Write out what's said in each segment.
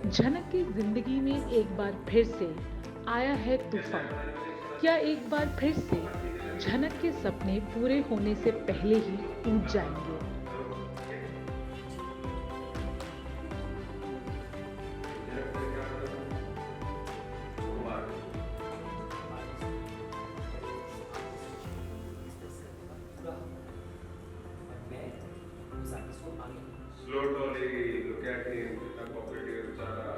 झनक की जिंदगी में एक बार फिर से आया है तूफान। क्या एक बार फिर से झनक के सपने पूरे होने से पहले ही टूट जाएंगे? Slow Dolly, look at him, कितना cooperative बेचारा।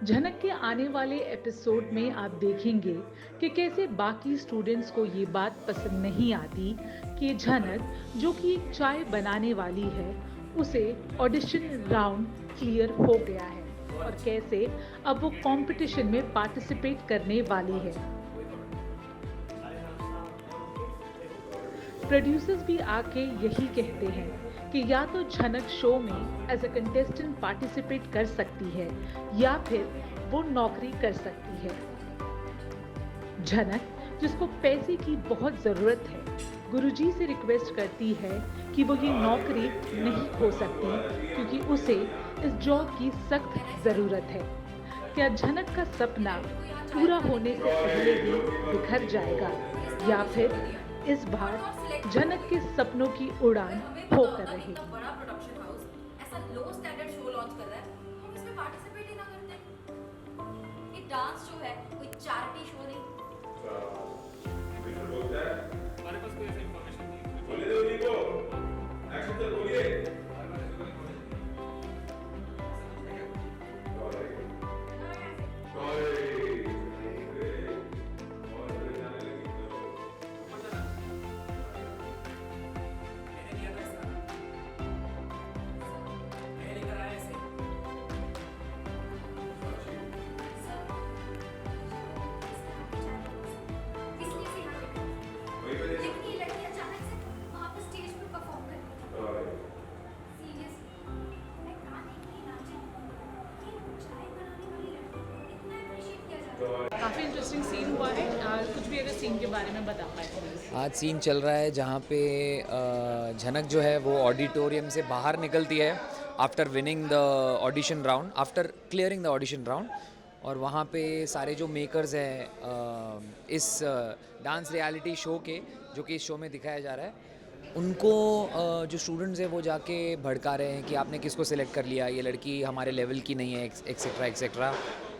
झनक के आने वाले एपिसोड में आप देखेंगे कि कैसे बाकी स्टूडेंट्स को ये बात पसंद नहीं आती कि झनक, जो कि एक चाय बनाने वाली है, उसे ऑडिशन राउंड क्लियर हो गया है और कैसे अब वो कंपटीशन में पार्टिसिपेट करने वाली है। प्रोड्यूसर्स भी आके यही कहते हैं कि या तो झनक शो में एज अ कंटेस्टेंट पार्टिसिपेट कर सकती है या फिर वो नौकरी कर सकती है। झनक, जिसको पैसे की बहुत ज़रूरत है, गुरुजी से रिक्वेस्ट करती है कि वो ये नौकरी नहीं खो सकती क्योंकि उसे इस जॉब की सख्त ज़रूरत है। क्या झनक का सपना पूरा होने से पहले ही बिखर जाएगा या फिर इस बार झनक के सपनों की उड़ान होकर रहेगी? बड़ा प्रोडक्शन हाउस ऐसा लो स्टैंडर्ड शो लॉन्च कर रहा है, हम इसमें पार्टिसिपेट ही ना करते। ये डांस शो है, कोई चैरिटी शो नहीं। विष्णु बोलता है, हमारे पास कोई ऐसा इन्फॉर्मेशन नहीं है। बोले दो उन्हीं को, एक्शन से बोलिए। लेकिन ये लड़की अचानक से वहाँ पे स्टेज पे परफॉर्म कर रही है। सीरियसली, मैं कहा नहीं कहीं नाचे कि चाय बनाने वाली लड़की को इतना अप्रिशिएट किया जाता है। काफ़ी इंटरेस्टिंग सीन हुआ है। कुछ भी अगर सीन के बारे में बता पाए। आज सीन चल रहा है जहाँ पे झनक जो है वो ऑडिटोरियम से बाहर निकलती है after winning the audition round, after clearing the audition round. और वहाँ पे सारे जो मेकर्स हैं इस डांस रियलिटी शो के, जो कि इस शो में दिखाया जा रहा है, उनको जो स्टूडेंट्स हैं वो जाके भड़का रहे हैं कि आपने किसको सिलेक्ट कर लिया, ये लड़की हमारे लेवल की नहीं है, एक्सेट्रा एक्सेट्रा।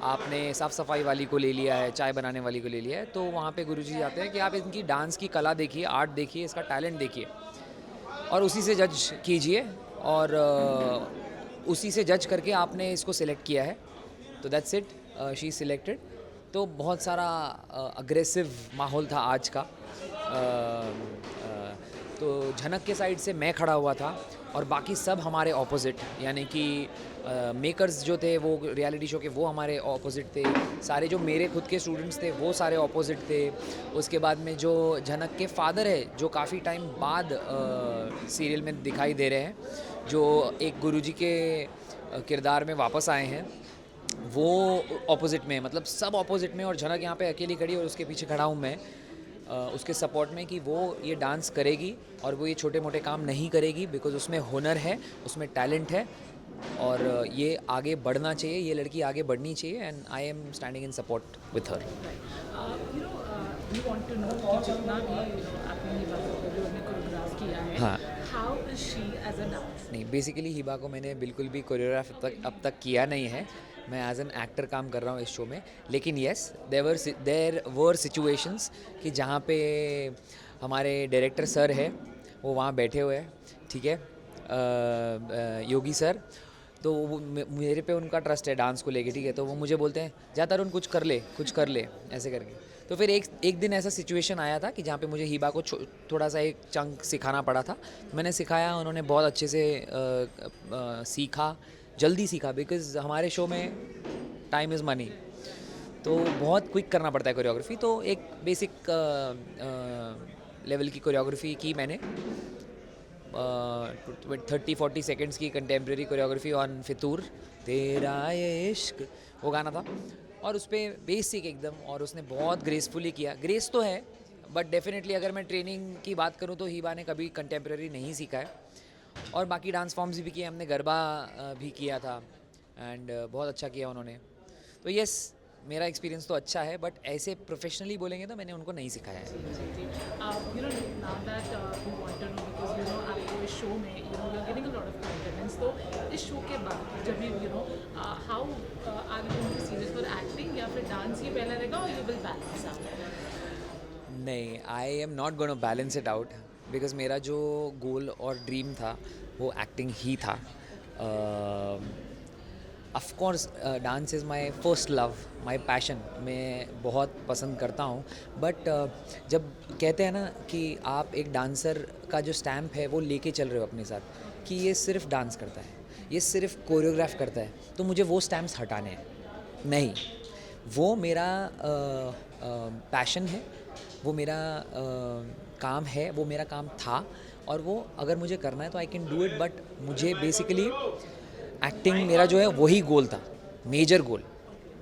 आपने साफ़ सफाई वाली को ले लिया है, चाय बनाने वाली को ले लिया है। तो वहाँ पे गुरुजी आते हैं कि आप इनकी डांस की कला देखिए, आर्ट देखिए, इसका टैलेंट देखिए और उसी से जज कीजिए और उसी से जज करके आपने इसको सिलेक्ट किया है। तो दैट्स इट, शी सिलेक्टेड। तो बहुत सारा अग्रेसिव माहौल था आज का। तो झनक के साइड से मैं खड़ा हुआ था और बाकी सब हमारे ऑपोजिट, यानी कि मेकर्स जो थे वो रियलिटी शो के, वो हमारे ऑपोजिट थे। सारे जो मेरे खुद के स्टूडेंट्स थे वो सारे ऑपोजिट थे। उसके बाद में जो झनक के फादर है, जो काफ़ी टाइम बाद सीरियल में दिखाई दे रहे हैं, जो एक गुरुजी के किरदार में वापस आए हैं, वो ऑपोजिट में, मतलब सब ऑपोजिट में। और झनक यहाँ पे अकेली खड़ी और उसके पीछे खड़ा हूँ मैं उसके सपोर्ट में कि वो ये डांस करेगी और वो ये छोटे मोटे काम नहीं करेगी, बिकॉज उसमें हुनर है, उसमें टैलेंट है और ये आगे बढ़ना चाहिए, ये लड़की आगे बढ़नी चाहिए। And I am standing in support with her. We want to know कि जितना भी आपने हिबा को कोरियोग्राफ किया है, हाँ। How is she as a dance? नहीं, बेसिकली हिबा को मैंने बिल्कुल भी कोरियोग्राफ अब तक किया नहीं है। मैं एज एन एक्टर काम कर रहा हूँ इस शो में। लेकिन येस, देर वर सिचुएशंस कि जहाँ पे हमारे डायरेक्टर सर है वो वहाँ बैठे हुए हैं, ठीक है, योगी सर। तो मेरे पे उनका ट्रस्ट है डांस को लेके, ठीक है। तो वो मुझे बोलते हैं, जा तरुण कुछ कर ले ऐसे करके। तो फिर एक दिन ऐसा सिचुएशन आया था कि जहाँ पे मुझे हिबा को थोड़ा सा एक चंक सिखाना पड़ा था। मैंने सिखाया, उन्होंने बहुत अच्छे से सीखा, जल्दी सीखा, बिकॉज़ हमारे शो में टाइम इज़ मनी, तो बहुत क्विक करना पड़ता है कोरियोग्राफी। तो एक बेसिक लेवल की कोरियोग्राफी की मैंने, 30-40 सेकेंड्स की कंटेम्प्रेरी कोरियोग्राफी ऑन फितूर तेरा ये इश्क, वो गाना था। और उस पर बेसिक एकदम, और उसने बहुत ग्रेसफुली किया। ग्रेस तो है, बट डेफिनेटली अगर मैं ट्रेनिंग की बात करूँ तो हिबा ने कभी कंटेम्प्रेरी नहीं सीखा है। और बाकी डांस फॉर्म्स भी किए हमने, गरबा भी किया था, एंड बहुत अच्छा किया उन्होंने. तो यस, मेरा एक्सपीरियंस तो अच्छा है, बट ऐसे प्रोफेशनली बोलेंगे तो मैंने उनको नहीं सिखाया है. You know, now that we want to know, because you know आपको इस शो में you're getting a lot of confidence. तो इस शो के बाद जब भी how are you going to see this for acting या फिर डांस ही पहले रहेगा और you will balance out? नहीं, I am not gonna balance it out, because मेरा जो गोल और ड्रीम था वो एक्टिंग ही था. Of course dance is my first love, my passion. मैं बहुत पसंद करता हूँ, बट जब कहते हैं ना कि आप एक डांसर का जो स्टैम्प है वो लेके चल रहे हो अपने साथ, कि ये सिर्फ डांस करता है, ये सिर्फ कोरियोग्राफ करता है, तो मुझे वो स्टैम्प्स हटाने हैं. नहीं, वो मेरा पैशन है, वो मेरा काम है, वो मेरा काम था, और वो अगर मुझे करना है तो I can do it. But मुझे बेसिकली एक्टिंग मेरा जो है वही गोल था, मेजर गोल,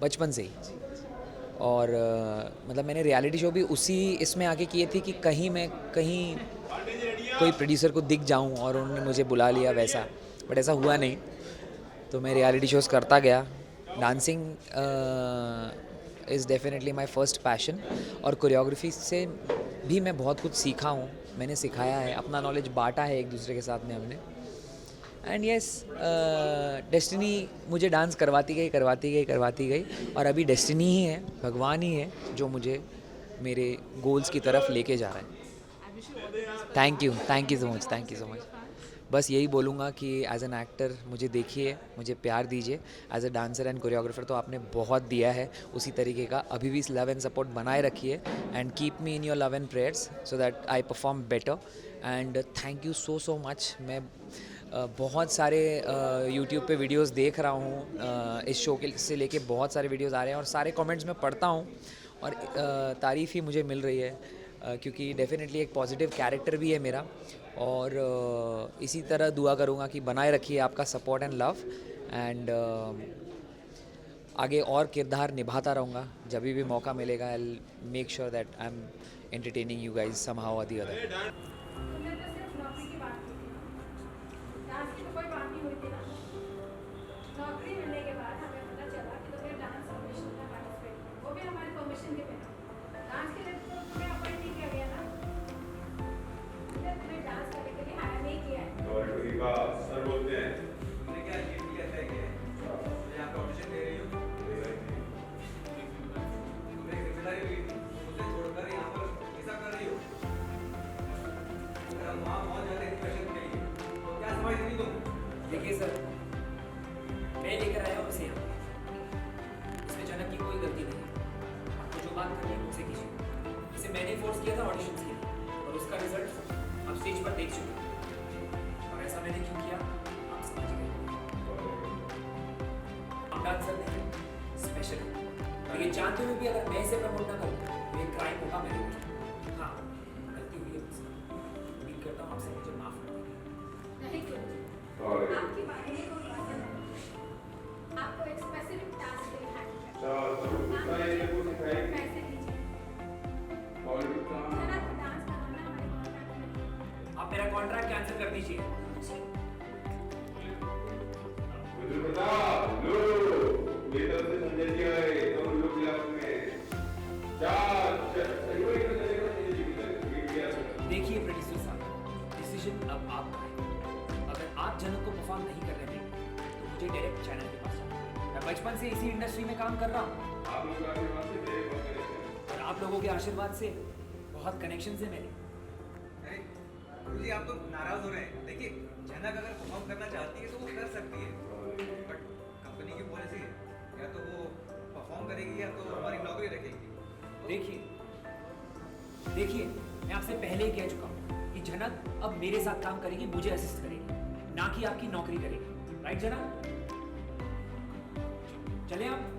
बचपन से ही. और मतलब मैंने रियलिटी शो भी उसी इसमें आके किए थे कि कहीं कोई प्रोड्यूसर को दिख जाऊं और उन्होंने मुझे बुला लिया वैसा, बट ऐसा हुआ नहीं. तो मैं रियलिटी शोज़ करता गया. Dancing is definitely my first passion, और कोरियोग्राफी से भी मैं बहुत कुछ सीखा हूँ, मैंने सिखाया है, अपना नॉलेज बांटा है एक दूसरे के साथ में हमने. एंड येस, डेस्टिनी मुझे डांस करवाती गई, और अभी डेस्टिनी ही है, भगवान ही है जो मुझे मेरे गोल्स की तरफ लेके जा रहा है. Thank you so much. बस यही बोलूँगा कि एज एन एक्टर मुझे देखिए, मुझे प्यार दीजिए. As a dancer and choreographer तो आपने बहुत दिया है, उसी तरीके का अभी भी लव एंड सपोर्ट बनाए रखिए. And keep me in your love and prayers so that I perform better. And thank you so much. मैं बहुत सारे यूट्यूब पे वीडियोस देख रहा हूँ, इस शो के से लेके बहुत सारे वीडियोस आ रहे हैं, और सारे कमेंट्स मैं पढ़ता हूँ, और तारीफ़ ही मुझे मिल रही है, क्योंकि डेफिनेटली एक पॉजिटिव कैरेक्टर भी है मेरा. और इसी तरह दुआ करूँगा कि बनाए रखिए आपका सपोर्ट एंड लव. एंड आगे और किरदार निभाता रहूँगा. जब भी मौका मिलेगा I will make sure that I am entertaining you guys somehow और द अदर. तुमने तो सिर्फ नौकरी की बात की थी, डांस की तो कोई बात नहीं हुई थी ना. नौकरी मिलने के बाद हमें पता चला कि तुम्हें डांस ऑडिशन में पार्टिसिपेट किया, वो भी हमारे परमिशन के बिना. डांस के लिए तो तुम्हें अपॉइंट नहीं किया गया ना, तुम्हें डांस करने के लिए हायर नहीं किया है. और का सर बोलते हैं तुमने क्या ये किया है कि मैं यहाँ पे ऑडिशन दे रही हूँ, तुम्हें एक जिम्मेदारी मिली थी, उसे छोड़कर यहाँ पर ऐसा कर रही हो. अगर हम वहाँ पहुँच जाते इंप्रेशन के लिए तो क्या समझती तुम? देखिए सर, मैं लेकर आया हूँ उसे यहाँ. इसमें जनक की कोई गलती नहीं है. आपको जो बात करनी है मुझसे कीजिए. इसे मैंने फोर्स किया था ऑडिशंस के लिए, और उसका रिजल्ट आप स्टेज पर देख चुके हैं. और ऐसा मैंने क्यों किया आप समझ गए. हम डांसर नहीं हैं, स्पेशल है. और ये जानते हुए भी अगर मैं इसे प्रमोट ना करूँ तो ये क्राइम होगा मेरे ऊपर. हाँ, गलती हुई है मुझसे. उम्मीद करता हूँ आपसे मुझे माफ़ कर देंगे. नहीं क्यों? और आपकी बात नहीं को पसंद है. आपको एक स्पेसिफिक टास्क के लिए हैंड है. अच्छा ये कुछ सिखाएगी पैसे दीजिए. और कितना जरा तो डांस कराना हमारे कॉन्ट्रैक्ट में नहीं है. आप मेरा कॉन्ट्रैक्ट कैंसिल कर दीजिए. मुझे बता लो मेरी तरफ से संजय जी आए तो हम लोग क्लास में चार सही हो गया संजय जी किया. देखिए प्रोड्यूसर साहब, डिसीजन अब आपका है. अगर आप जनक को परफॉर्म नहीं कर रहे थे तो मुझे डायरेक्ट चैनल के पास आना. मैं बचपन से इसी इंडस्ट्री में काम कर रहा हूँ, आप लोग का आशीर्वाद से मेरे बहुत कनेक्शन और आप लोगों के आशीर्वाद से बहुत कनेक्शन है मेरे. अरे गुरुजी आप तो नाराज हो रहे हैं. देखिए जनक अगर परफॉर्म करना चाहती है तो वो कर सकती है, बट कंपनी की पॉलिसी है, या तो वो परफॉर्म करेगी या तो हमारी नौकरी रखेगी. देखिए मैं आपसे पहले ही कह चुका हूँ कि जनक अब मेरे साथ काम करेगी, मुझे असिस्ट करेगी, ना कि आपकी नौकरी करेगी. राइट जनक? चले आप.